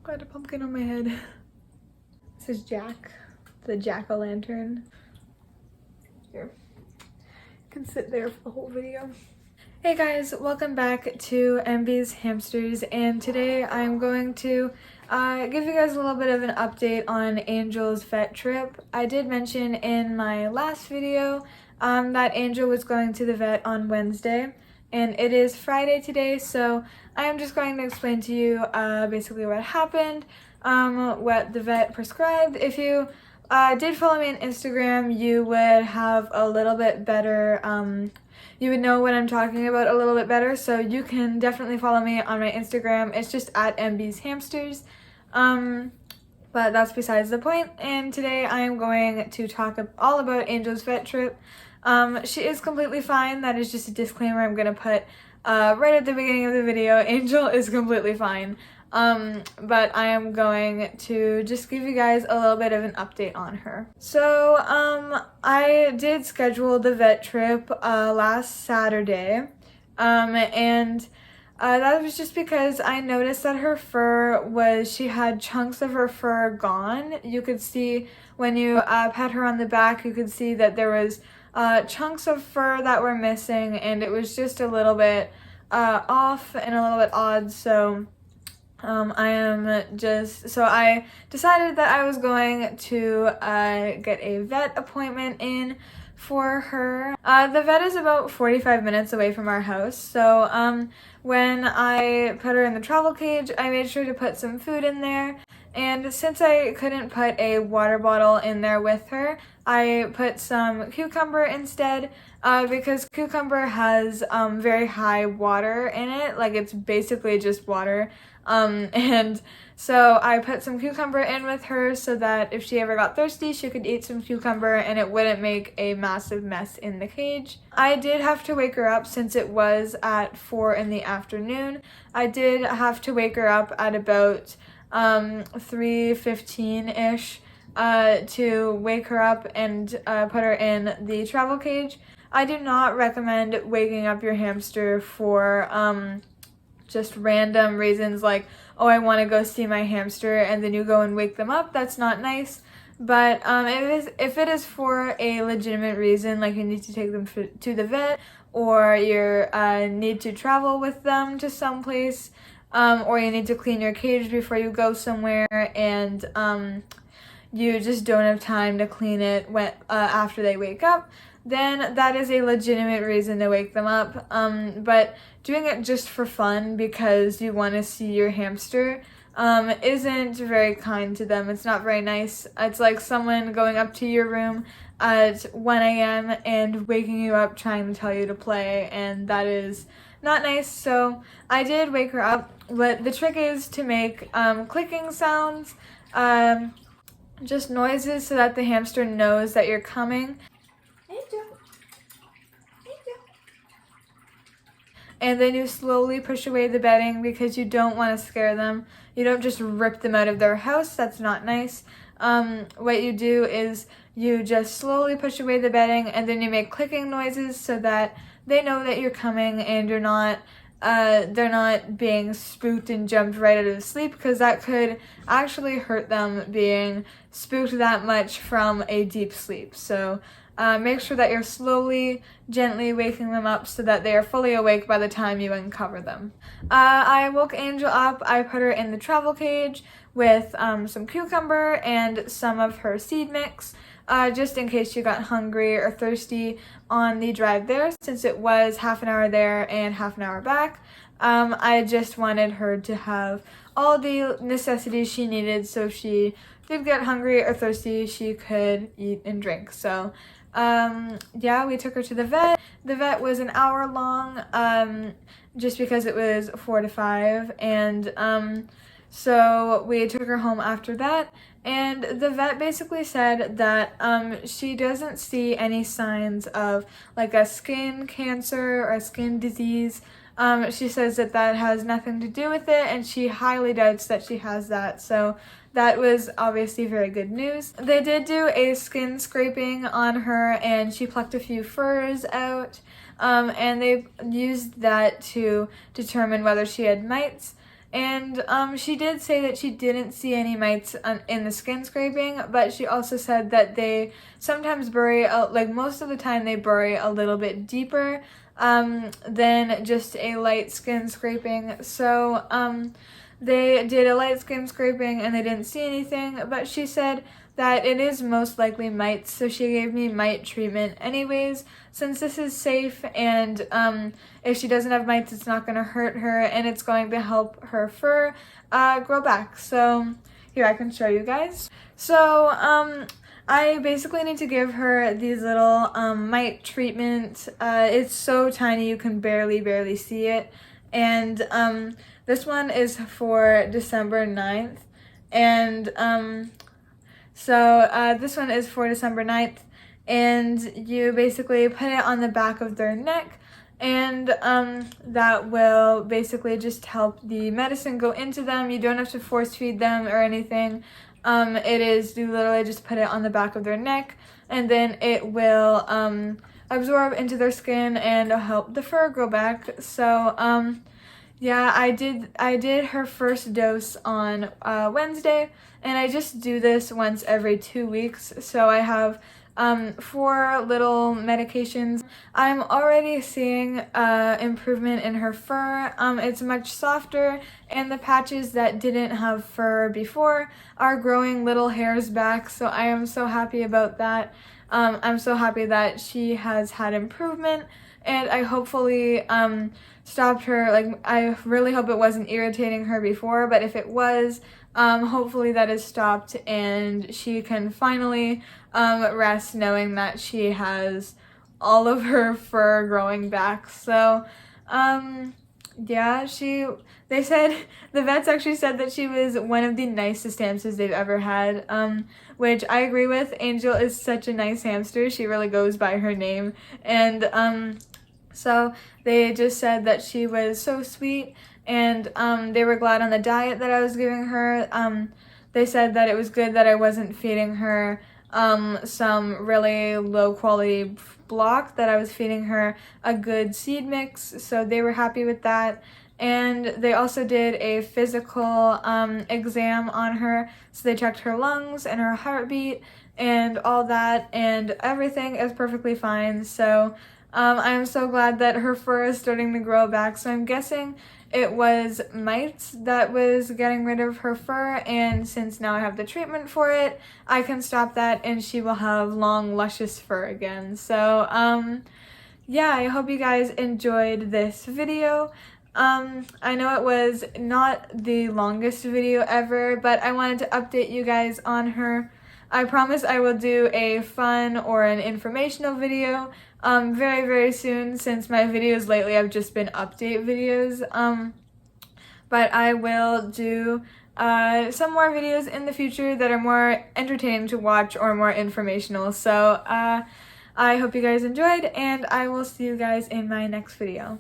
Got a pumpkin on my head. This is Jack, the jack-o'-lantern. Here, you can sit there for the whole video. Hey guys, welcome back to MB's Hamsters, and today I'm going to give you guys a little bit of an update on Angel's vet trip. I did mention in my last video that Angel was going to the vet on Wednesday, and it is Friday today, so I am just going to explain to you basically what happened, what the vet prescribed. If you did follow me on Instagram, you would have a little bit better, you would know what I'm talking about a little bit better, so you can definitely follow me on my Instagram. It's just at MB's Hamsters, but that's besides the point, and today I am going to talk all about Angel's vet trip. She is completely fine. That is just a disclaimer I'm going to put right at the beginning of the video. Angel is completely fine. But I am going to just give you guys a little bit of an update on her. So, I did schedule the vet trip last Saturday, and that was just because I noticed that her fur she had chunks of her fur gone. You could see when you pat her on the back, you could see that there was chunks of fur that were missing, and it was just a little bit off and a little bit odd, so I decided that I was going to get a vet appointment in for her. The vet is about 45 minutes away from our house, so when I put her in the travel cage, I made sure to put some food in there. And since I couldn't put a water bottle in there with her, I put some cucumber instead, because cucumber has very high water in it, like it's basically just water. And so I put some cucumber in with her so that if she ever got thirsty, she could eat some cucumber and it wouldn't make a massive mess in the cage. I did have to wake her up since it was at 4 in the afternoon. I did have to wake her up at about 3:15-ish to wake her up and put her in the travel cage. I do not recommend waking up your hamster for just random reasons like, oh, I want to go see my hamster, and then you go and wake them up. That's not nice. But if it is for a legitimate reason, like you need to take them to the vet, or you need to travel with them to someplace, or you need to clean your cage before you go somewhere, and you just don't have time to clean it after they wake up, then that is a legitimate reason to wake them up. But doing it just for fun because you want to see your hamster isn't very kind to them. It's not very nice. It's like someone going up to your room at 1 a.m. and waking you up trying to tell you to play, and that is not nice. So I did wake her up, but the trick is to make clicking sounds, just noises so that the hamster knows that you're coming. And then you slowly push away the bedding because you don't want to scare them. You don't just rip them out of their house. That's not nice. What you do is you just slowly push away the bedding, and then you make clicking noises so that they know that you're coming and they're not being spooked and jumped right out of sleep, because that could actually hurt them being spooked that much from a deep sleep. So make sure that you're slowly, gently waking them up so that they are fully awake by the time you uncover them. I woke Angel up. I put her in the travel cage with some cucumber and some of her seed mix, just in case she got hungry or thirsty on the drive there, since it was half an hour there and half an hour back. I just wanted her to have all the necessities she needed, so if she did get hungry or thirsty, she could eat and drink. So yeah, we took her to the vet. The vet was an hour long, just because it was 4 to 5, and so we took her home after that, and the vet basically said that she doesn't see any signs of like a skin cancer or a skin disease. She says that has nothing to do with it, and she highly doubts that she has that, so that was obviously very good news. They did do a skin scraping on her, and she plucked a few furs out, and they used that to determine whether she had mites. And she did say that she didn't see any mites in the skin scraping, but she also said that they sometimes bury, like most of the time they bury a little bit deeper than just a light skin scraping. So they did a light skin scraping and they didn't see anything, but she said that it is most likely mites, so she gave me mite treatment anyways, since this is safe, and if she doesn't have mites, it's not going to hurt her, and it's going to help her fur grow back. So here, I can show you guys. So I basically need to give her these little mite treatment. It's so tiny you can barely see it, and this one is for December 9th, and so this one is for December 9th, and you basically put it on the back of their neck, and that will basically just help the medicine go into them. You don't have to force feed them or anything. It is, you literally just put it on the back of their neck, and then it will absorb into their skin and help the fur grow back. So yeah, I did her first dose on Wednesday, and I just do this once every 2 weeks. So I have 4 little medications. I'm already seeing improvement in her fur. It's much softer, and the patches that didn't have fur before are growing little hairs back. So I am so happy about that. I'm so happy that she has had improvement, and I hopefully stopped her. Like, I really hope it wasn't irritating her before, but if it was, hopefully that is stopped and she can finally rest knowing that she has all of her fur growing back. So yeah, they said, the vets actually said that she was one of the nicest hamsters they've ever had, which I agree with. Angel is such a nice hamster. She really goes by her name, and so they just said that she was so sweet, and they were glad on the diet that I was giving her. They said that it was good that I wasn't feeding her some really low quality block, that I was feeding her a good seed mix, so they were happy with that. And they also did a physical exam on her, so they checked her lungs and her heartbeat and all that, and everything is perfectly fine. So I'm so glad that her fur is starting to grow back. So I'm guessing it was mites that was getting rid of her fur, and since now I have the treatment for it, I can stop that and she will have long, luscious fur again. So yeah, I hope you guys enjoyed this video. I know it was not the longest video ever, but I wanted to update you guys on her. I promise I will do a fun or an informational video very soon, since my videos lately have just been update videos. But I will do some more videos in the future that are more entertaining to watch or more informational. So I hope you guys enjoyed, and I will see you guys in my next video.